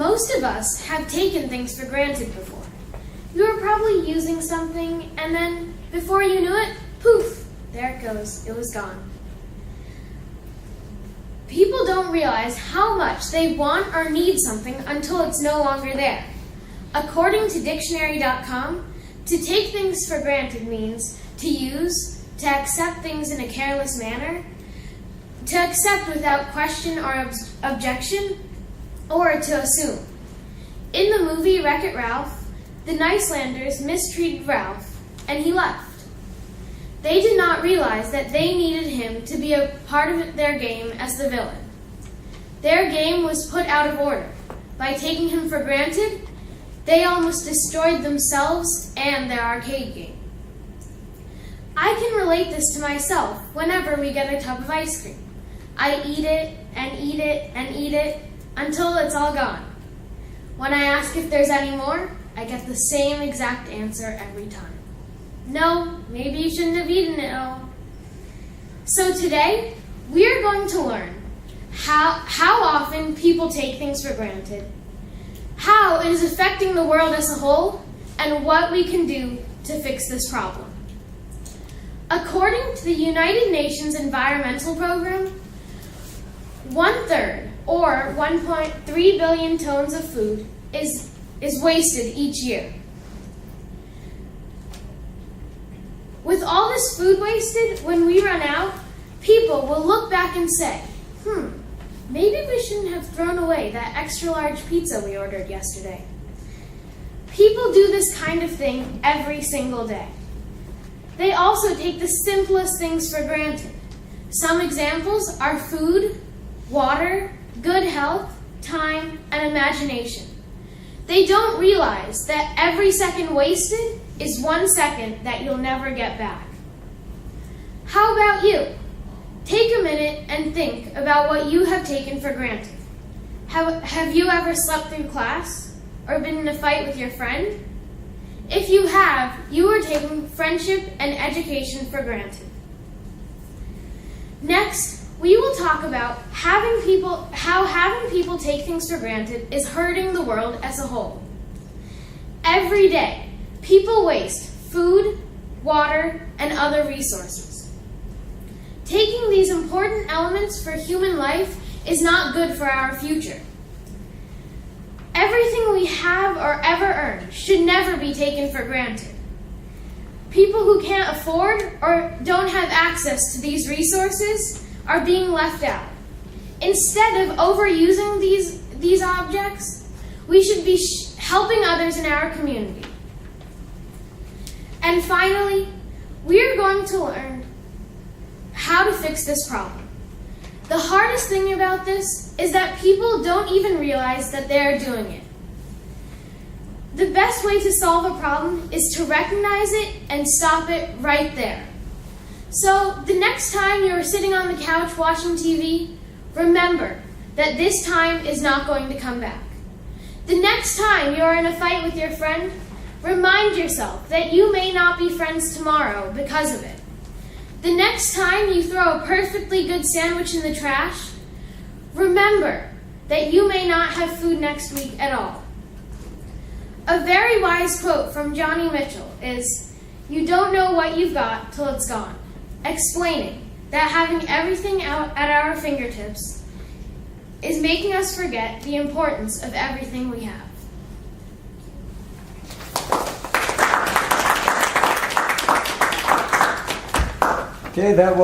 Most of us have taken things for granted before. You were probably using something, and then, before you knew it, poof, there it goes, it was gone. People don't realize how much they want or need something until it's no longer there. According to dictionary.com, to take things for granted means to use, to accept things in a careless manner, to accept without question or objection, or to assume. In the movie Wreck-It Ralph, the Nicelanders mistreated Ralph, and he left. They did not realize that they needed him to be a part of their game as the villain. Their game was put out of order. By taking him for granted, they almost destroyed themselves and their arcade game. I can relate this to myself whenever we get a tub of ice cream. I eat it and eat it and eat it until it's all gone. When I ask if there's any more, I get the same exact answer every time. No, maybe you shouldn't have eaten it all. So today, we are going to learn how often people take things for granted, how it is affecting the world as a whole, and what we can do to fix this problem. According to the United Nations Environmental Program, 1/3, or 1.3 billion tons of food, is wasted each year. With all this food wasted, when we run out, people will look back and say, maybe we shouldn't have thrown away that extra large pizza we ordered yesterday. People do this kind of thing every single day. They also take the simplest things for granted. Some examples are food, water, good health, time, and imagination. They don't realize that every second wasted is 1 second that you'll never get back. How about you? Take a minute and think about what you have taken for granted. Have you ever slept through class or been in a fight with your friend? If you have, you are taking friendship and education for granted. Next, we will talk about how having people take things for granted is hurting the world as a whole. Every day, people waste food, water, and other resources. Taking these important elements for human life is not good for our future. Everything we have or ever earned should never be taken for granted. People who can't afford or don't have access to these resources are being left out. Instead of overusing these objects, we should be helping others in our community. And finally, we are going to learn how to fix this problem. The hardest thing about this is that people don't even realize that they're doing it. The best way to solve a problem is to recognize it and stop it right there. So the next time you're sitting on the couch watching TV, remember that this time is not going to come back. The next time you're in a fight with your friend, remind yourself that you may not be friends tomorrow because of it. The next time you throw a perfectly good sandwich in the trash, remember that you may not have food next week at all. A very wise quote from Johnny Mitchell is, "You don't know what you've got till it's gone," explaining that having everything out at our fingertips is making us forget the importance of everything we have. Okay, that was